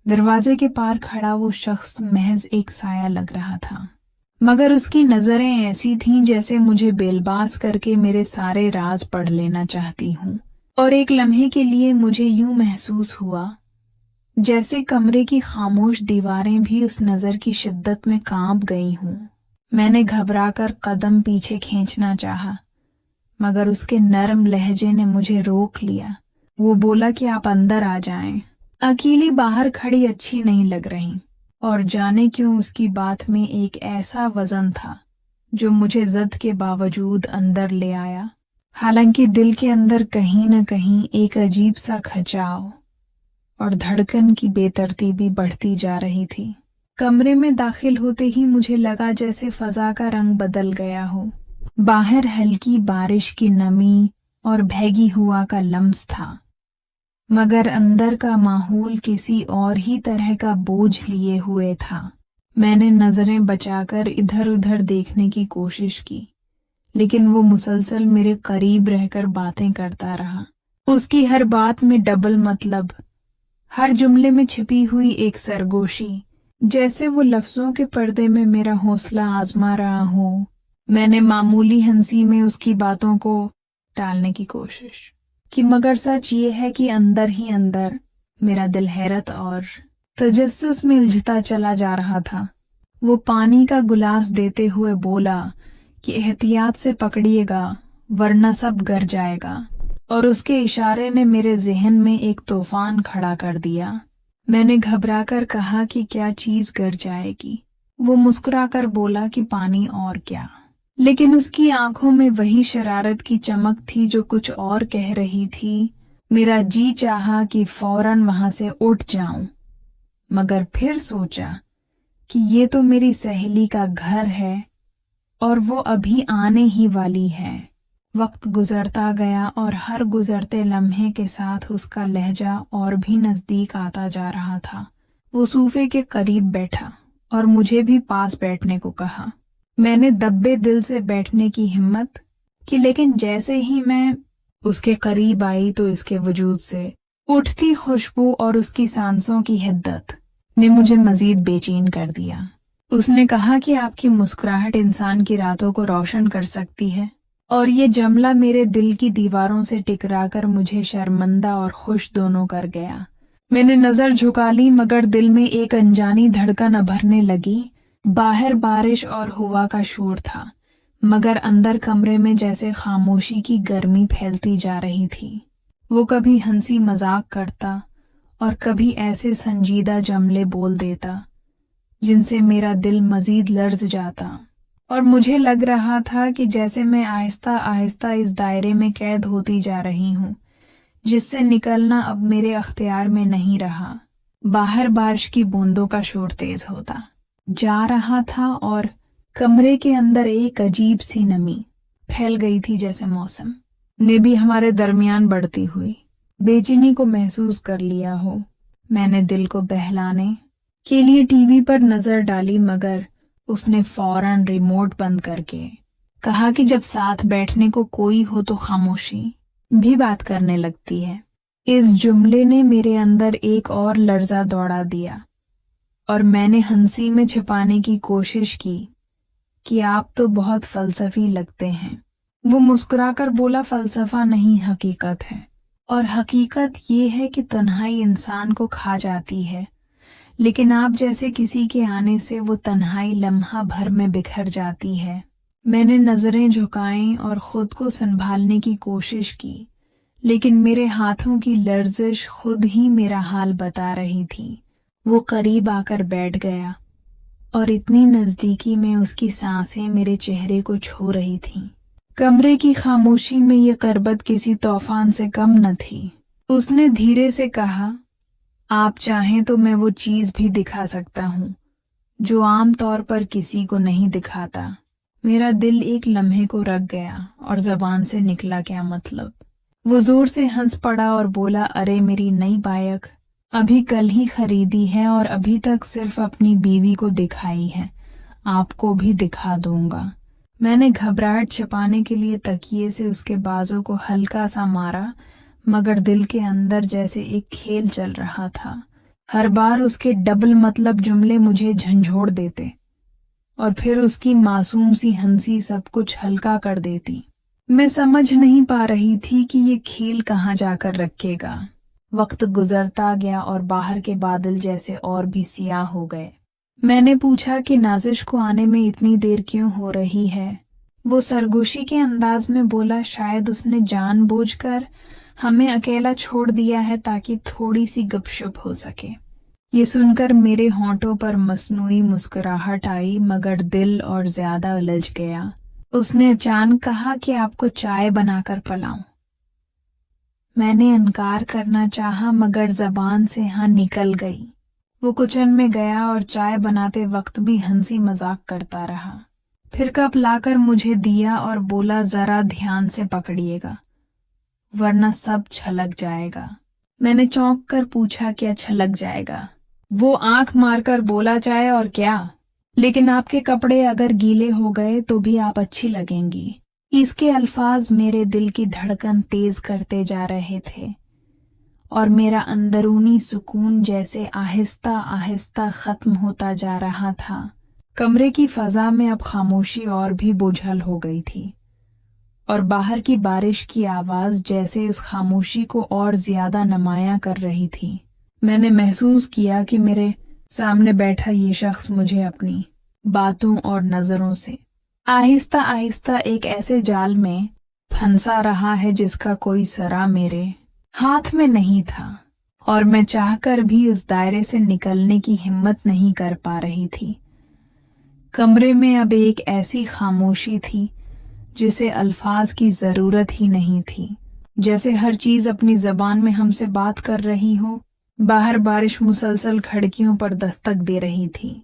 दरवाजे के पार खड़ा वो शख्स महज एक साया लग रहा था, मगर उसकी नजरें ऐसी थीं जैसे मुझे बेलबास करके मेरे सारे राज पढ़ लेना चाहती हूँ। और एक लम्हे के लिए मुझे यूं महसूस हुआ जैसे कमरे की खामोश दीवारें भी उस नजर की शिद्दत में कांप गई हूँ। मैंने घबराकर कदम पीछे खींचना चाहा, मगर उसके नरम लहजे ने मुझे रोक लिया। वो बोला कि आप अंदर आ जाएं। अकेली बाहर खड़ी अच्छी नहीं लग रही, और जाने क्यों उसकी बात में एक ऐसा वजन था जो मुझे जद के बावजूद अंदर ले आया। हालांकि दिल के अंदर कहीं न कहीं एक अजीब सा खचाव और धड़कन की बेतरतीबी बढ़ती जा रही थी। कमरे में दाखिल होते ही मुझे लगा जैसे फजा का रंग बदल गया हो। बाहर हल्की बारिश की नमी और भीगी हुआ का लम्स था, मगर अंदर का माहौल किसी और ही तरह का बोझ लिए हुए था। मैंने नजरें बचाकर इधर उधर देखने की कोशिश की, लेकिन वो मुसलसल मेरे करीब रहकर बातें करता रहा। उसकी हर बात में डबल मतलब, हर जुमले में छिपी हुई एक सरगोशी, जैसे वो लफ्जों के पर्दे में मेरा हौसला आजमा रहा हो। मैंने मामूली हंसी में उसकी बातों को टालने की कोशिश की, मगर सच ये है कि अंदर ही अंदर मेरा दिल हैरत और तजस्सुस में उलझता चला जा रहा था। वो पानी का गिलास देते हुए बोला कि एहतियात से पकड़िएगा वरना सब गिर जाएगा, और उसके इशारे ने मेरे जहन में एक तूफान खड़ा कर दिया। मैंने घबराकर कहा कि क्या चीज गिर जाएगी। वो मुस्कुराकर बोला कि पानी और क्या, लेकिन उसकी आंखों में वही शरारत की चमक थी जो कुछ और कह रही थी। मेरा जी चाहा कि फौरन वहां से उठ जाऊं, मगर फिर सोचा कि ये तो मेरी सहेली का घर है और वो अभी आने ही वाली है। वक्त गुजरता गया और हर गुजरते लम्हे के साथ उसका लहजा और भी नजदीक आता जा रहा था। वो सोफे के करीब बैठा और मुझे भी पास बैठने को कहा। मैंने दब्बे दिल से बैठने की हिम्मत की, लेकिन जैसे ही मैं उसके करीब आई तो इसके वजूद से उठती खुशबू और उसकी सांसों की हिद्दत ने मुझे मजीद बेचैन कर दिया। उसने कहा कि आपकी मुस्कुराहट इंसान की रातों को रोशन कर सकती है, और ये जमला मेरे दिल की दीवारों से टकराकर मुझे शर्मिंदा और खुश दोनों कर गया। मैंने नजर झुका ली, मगर दिल में एक अनजानी धड़कन उभरने लगी। बाहर बारिश और हवा का शोर था, मगर अंदर कमरे में जैसे खामोशी की गर्मी फैलती जा रही थी। वो कभी हंसी मजाक करता और कभी ऐसे संजीदा जमले बोल देता जिनसे मेरा दिल मजीद लर्ज जाता, और मुझे लग रहा था कि जैसे मैं आहिस्ता आहिस्ता इस दायरे में कैद होती जा रही हूँ जिससे निकलना अब मेरे अख्तियार में नहीं रहा। बाहर बारिश की बूंदों का शोर तेज होता जा रहा था और कमरे के अंदर एक अजीब सी नमी फैल गई थी, जैसे मौसम ने भी हमारे दरमियान बढ़ती हुई बेचैनी को महसूस कर लिया हो। मैंने दिल को बहलाने के लिए टीवी पर नजर डाली, मगर उसने फौरन रिमोट बंद करके कहा कि जब साथ बैठने को कोई हो तो खामोशी भी बात करने लगती है। इस जुमले ने मेरे अंदर एक और लर्जा दौड़ा दिया और मैंने हंसी में छिपाने की कोशिश की कि आप तो बहुत फलसफी लगते हैं। वो मुस्कुराकर बोला, फलसफा नहीं, हकीकत है, और हकीकत ये है कि तन्हाई इंसान को खा जाती है, लेकिन आप जैसे किसी के आने से वो तन्हाई लम्हा भर में बिखर जाती है। मैंने नजरें झुकाईं और खुद को संभालने की कोशिश की, लेकिन मेरे हाथों की लर्जिश खुद ही मेरा हाल बता रही थी। वो करीब आकर बैठ गया और इतनी नजदीकी में उसकी सांसें मेरे चेहरे को छू रही थीं। कमरे की खामोशी में ये करबत किसी तूफान से कम न थी। उसने धीरे से कहा, आप चाहें तो मैं वो चीज भी दिखा सकता हूँ जो आम तौर पर किसी को नहीं दिखाता। मेरा दिल एक लम्हे को रख गया और जबान से निकला क्या मतलब। वो जोर से हंस पड़ा और बोला, अरे मेरी नई बाइक अभी कल ही खरीदी है और अभी तक सिर्फ अपनी बीवी को दिखाई है, आपको भी दिखा दूंगा। मैंने घबराहट छिपाने के लिए तकिए से उसके बाजू को हल्का सा मारा, मगर दिल के अंदर जैसे एक खेल चल रहा था हर बार उसके डबल मतलब जुमले मुझे झंझोड़ देते और फिर उसकी मासूम सी हंसी सब कुछ हल्का कर देती। मैं समझ नहीं पा रही थी कि ये खेल कहाँ जाकर रखेगा। वक्त गुजरता गया और बाहर के बादल जैसे और भी सियाह हो गए। मैंने पूछा कि नाजिश को आने में इतनी देर क्यों हो रही है। वो सरगोशी के अंदाज में बोला, शायद उसने जानबूझकर हमें अकेला छोड़ दिया है ताकि थोड़ी सी गपशप हो सके। ये सुनकर मेरे होंठों पर मसनूई मुस्कुराहट आई, मगर दिल और ज्यादा उलझ गया। उसने अचानक कहा कि आपको चाय बनाकर पिलाऊं। मैंने इनकार करना चाहा, मगर जबान से हाँ निकल गई। वो किचन में गया और चाय बनाते वक्त भी हंसी मजाक करता रहा। फिर कप लाकर मुझे दिया और बोला, जरा ध्यान से पकड़िएगा वरना सब छलक जाएगा। मैंने चौंक कर पूछा, क्या छलक जाएगा? वो आंख मारकर बोला, चाय और क्या, लेकिन आपके कपड़े अगर गीले हो गए तो भी आप अच्छी लगेंगी। इसके अल्फाज मेरे दिल की धड़कन तेज करते जा रहे थे और मेरा अंदरूनी सुकून जैसे आहिस्ता आहिस्ता खत्म होता जा रहा था। कमरे की फजा में अब खामोशी और भी बोझल हो गई थी और बाहर की बारिश की आवाज जैसे उस खामोशी को और ज्यादा नुमायां कर रही थी। मैंने महसूस किया कि मेरे सामने बैठा ये शख्स मुझे अपनी बातों और नजरों से आहिस्ता आहिस्ता एक ऐसे जाल में फंसा रहा है जिसका कोई सरा मेरे हाथ में नहीं था और मैं चाहकर भी उस दायरे से निकलने की हिम्मत नहीं कर पा रही थी। कमरे में अब एक ऐसी खामोशी थी जिसे अल्फाज की जरूरत ही नहीं थी, जैसे हर चीज अपनी जबान में हमसे बात कर रही हो। बाहर बारिश मुसलसल खिड़कियों पर दस्तक दे रही थी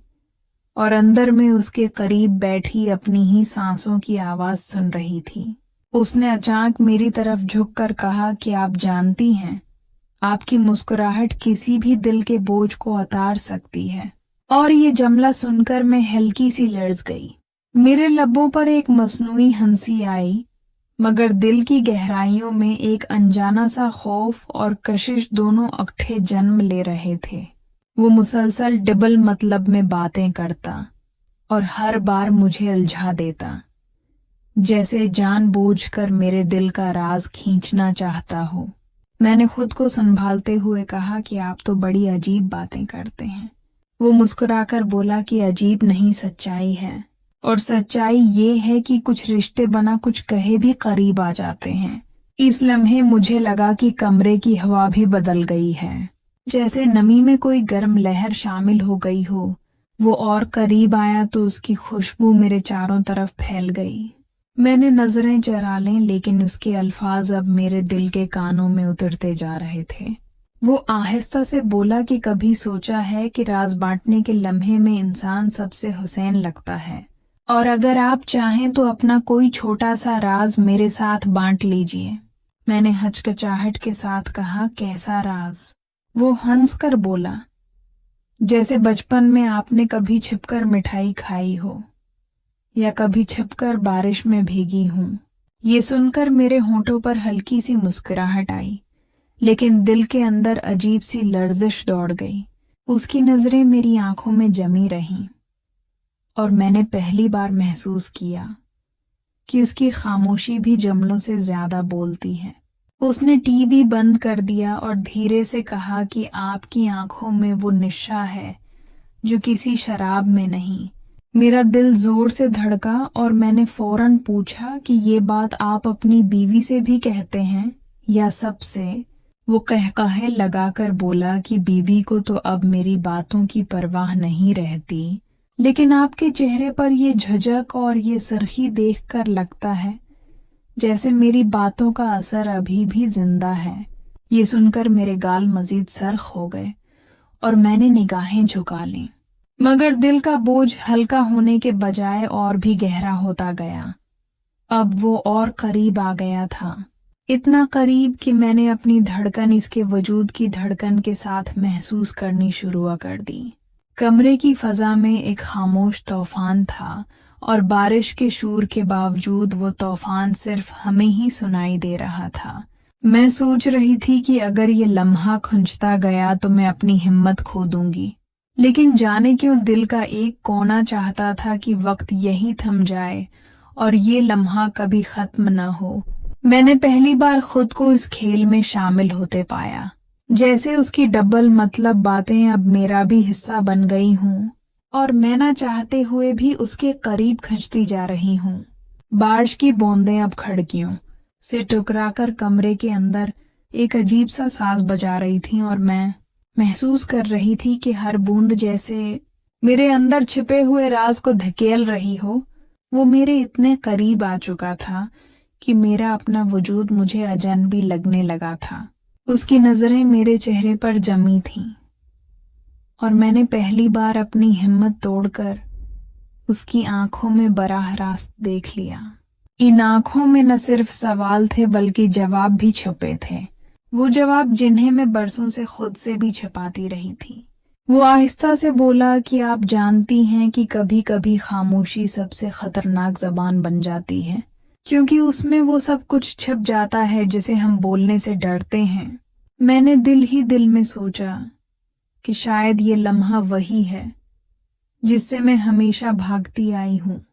और अंदर में उसके करीब बैठी अपनी ही सांसों की आवाज सुन रही थी। उसने अचानक मेरी तरफ झुककर कहा कि आप जानती हैं, आपकी मुस्कुराहट किसी भी दिल के बोझ को उतार सकती है। और ये जुमला सुनकर मैं हल्की सी लर्ज गई। मेरे लबों पर एक मसनूई हंसी आई, मगर दिल की गहराइयों में एक अनजाना सा खौफ और कशिश दोनों इकट्ठे जन्म ले रहे थे। वो मुसलसल डबल मतलब में बातें करता और हर बार मुझे उलझा देता, जैसे जानबूझकर मेरे दिल का राज खींचना चाहता हो। मैंने खुद को संभालते हुए कहा कि आप तो बड़ी अजीब बातें करते हैं। वो मुस्कुराकर बोला कि अजीब नहीं, सच्चाई है, और सच्चाई ये है कि कुछ रिश्ते बना कुछ कहे भी करीब आ जाते हैं। इस लम्हे मुझे लगा कि कमरे की हवा भी बदल गई है, जैसे नमी में कोई गर्म लहर शामिल हो गई हो। वो और करीब आया तो उसकी खुशबू मेरे चारों तरफ फैल गई। मैंने नजरें चरा लें, लेकिन उसके अल्फाज अब मेरे दिल के कानों में उतरते जा रहे थे। वो आहिस्ता से बोला कि कभी सोचा है कि राज बांटने के लम्हे में इंसान सबसे हुसैन लगता है, और अगर आप चाहें तो अपना कोई छोटा सा राज मेरे साथ बांट लीजिए। मैंने हचकचाहट के साथ कहा, कैसा राज? वो हंस कर बोला, जैसे बचपन में आपने कभी छिपकर मिठाई खाई हो या कभी छिपकर बारिश में भीगी हूं। ये सुनकर मेरे होंठों पर हल्की सी मुस्कुराहट आई, लेकिन दिल के अंदर अजीब सी लर्जिश दौड़ गई। उसकी नजरें मेरी आंखों में जमी रहीं और मैंने पहली बार महसूस किया कि उसकी खामोशी भी जुमलों से ज्यादा बोलती है। उसने टीवी बंद कर दिया और धीरे से कहा कि आपकी आंखों में वो नशा है जो किसी शराब में नहीं। मेरा दिल जोर से धड़का और मैंने फौरन पूछा कि ये बात आप अपनी बीवी से भी कहते हैं या सबसे? वो कहकाहे लगाकर बोला कि बीवी को तो अब मेरी बातों की परवाह नहीं रहती, लेकिन आपके चेहरे पर ये झिझक और ये सुर्खी देखकर लगता है जैसे मेरी बातों का असर अभी भी जिंदा है। ये सुनकर मेरे गाल मजीद सर्ख हो गए और मैंने निगाहें झुका लीं, मगर दिल का बोझ हल्का होने के बजाय और भी गहरा होता गया। अब वो और करीब आ गया था, इतना करीब कि मैंने अपनी धड़कन इसके वजूद की धड़कन के साथ महसूस करनी शुरू कर दी। कमरे की फजा में एक खामोश तूफान था और बारिश के शोर के बावजूद वो तूफान सिर्फ हमें ही सुनाई दे रहा था। मैं सोच रही थी कि अगर ये लम्हा खुंचता गया तो मैं अपनी हिम्मत खो दूंगी, लेकिन जाने क्यों दिल का एक कोना चाहता था कि वक्त यही थम जाए और ये लम्हा कभी खत्म न हो। मैंने पहली बार खुद को इस खेल में शामिल होते पाया, जैसे उसकी डबल मतलब बातें अब मेरा भी हिस्सा बन गई हूँ और मैं ना चाहते हुए भी उसके करीब खिंचती जा रही हूँ। बारिश की बूंदें अब खिड़कियों से टकराकर कमरे के अंदर एक अजीब सा साज बजा रही थी और मैं महसूस कर रही थी कि हर बूंद जैसे मेरे अंदर छिपे हुए राज को धकेल रही हो। वो मेरे इतने करीब आ चुका था कि मेरा अपना वजूद मुझे अजनबी लगने लगा था। उसकी नजरें मेरे चेहरे पर जमी थीं और मैंने पहली बार अपनी हिम्मत तोड़कर उसकी आंखों में बराह रास्त देख लिया। इन आंखों में न सिर्फ सवाल थे बल्कि जवाब भी छुपे थे, वो जवाब जिन्हें मैं बरसों से खुद से भी छिपाती रही थी। वो आहिस्ता से बोला कि आप जानती हैं कि कभी कभी खामोशी सबसे खतरनाक जबान बन जाती है, क्योंकि उसमें वो सब कुछ छिप जाता है जिसे हम बोलने से डरते हैं। मैंने दिल ही दिल में सोचा कि शायद ये लम्हा वही है जिससे मैं हमेशा भागती आई हूँ,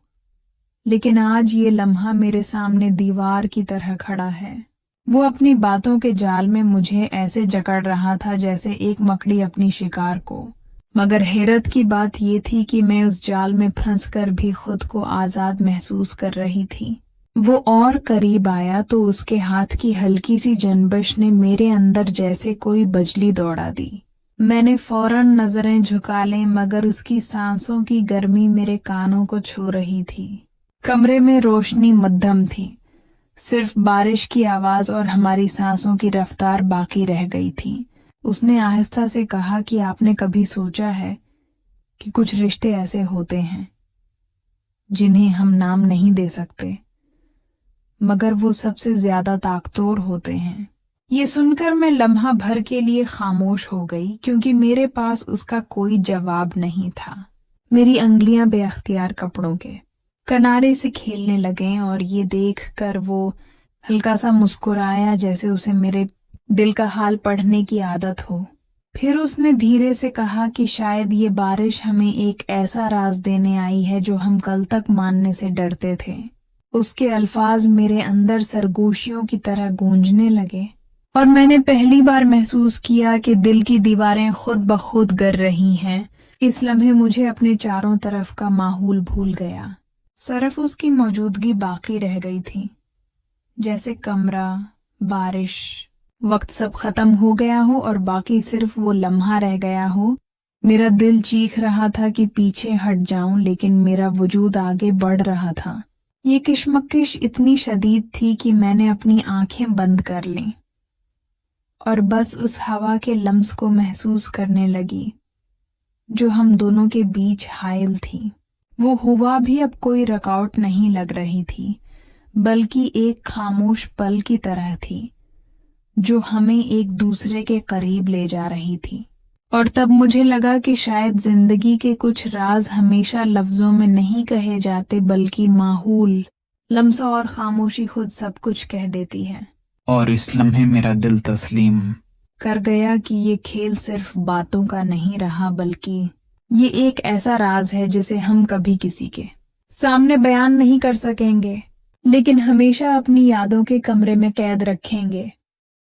लेकिन आज ये लम्हा मेरे सामने दीवार की तरह खड़ा है। वो अपनी बातों के जाल में मुझे ऐसे जकड़ रहा था जैसे एक मकड़ी अपनी शिकार को, मगर हैरत की बात ये थी कि मैं उस जाल में फंसकर भी खुद को आजाद महसूस कर रही थी। वो और करीब आया तो उसके हाथ की हल्की सी जनबश ने मेरे अंदर जैसे कोई बिजली दौड़ा दी। मैंने फौरन नजरें झुका ली, मगर उसकी सांसों की गर्मी मेरे कानों को छू रही थी। कमरे में रोशनी मध्यम थी, सिर्फ बारिश की आवाज और हमारी सांसों की रफ्तार बाकी रह गई थी। उसने आहिस्ता से कहा कि आपने कभी सोचा है कि कुछ रिश्ते ऐसे होते हैं जिन्हें हम नाम नहीं दे सकते, मगर वो सबसे ज्यादा ताकतवर होते हैं। ये सुनकर मैं लम्हा भर के लिए खामोश हो गई, क्योंकि मेरे पास उसका कोई जवाब नहीं था। मेरी अंगुलियां बेअख्तियार कपड़ों के किनारे से खेलने लगे और ये देखकर वो हल्का सा मुस्कुराया जैसे उसे मेरे दिल का हाल पढ़ने की आदत हो। फिर उसने धीरे से कहा कि शायद ये बारिश हमें एक ऐसा राज देने आई है जो हम कल तक मानने से डरते थे। उसके अल्फाज मेरे अंदर सरगोशियों की तरह गूंजने लगे और मैंने पहली बार महसूस किया कि दिल की दीवारें खुद ब खुद गिर रही हैं। इस लम्हे मुझे अपने चारों तरफ का माहौल भूल गया, सिर्फ उसकी मौजूदगी बाकी रह गई थी, जैसे कमरा, बारिश, वक्त सब खत्म हो गया हो और बाकी सिर्फ वो लम्हा रह गया हो। मेरा दिल चीख रहा था कि पीछे हट जाऊं, लेकिन मेरा वजूद आगे बढ़ रहा था। ये किशमकश इतनी शदीद थी कि मैंने अपनी आंखें बंद कर लीं और बस उस हवा के लम्स को महसूस करने लगी जो हम दोनों के बीच हाइल थी। वो हुआ भी अब कोई रुकावट नहीं लग रही थी, बल्कि एक खामोश पल की तरह थी जो हमें एक दूसरे के करीब ले जा रही थी। और तब मुझे लगा कि शायद जिंदगी के कुछ राज हमेशा लफ्जों में नहीं कहे जाते, बल्कि माहौल, लम्सा और खामोशी खुद सब कुछ कह देती है। और इस लम्हे मेरा दिल तस्लीम कर गया कि ये खेल सिर्फ बातों का नहीं रहा, बल्कि ये एक ऐसा राज है जिसे हम कभी किसी के सामने बयान नहीं कर सकेंगे, लेकिन हमेशा अपनी यादों के कमरे में कैद रखेंगे।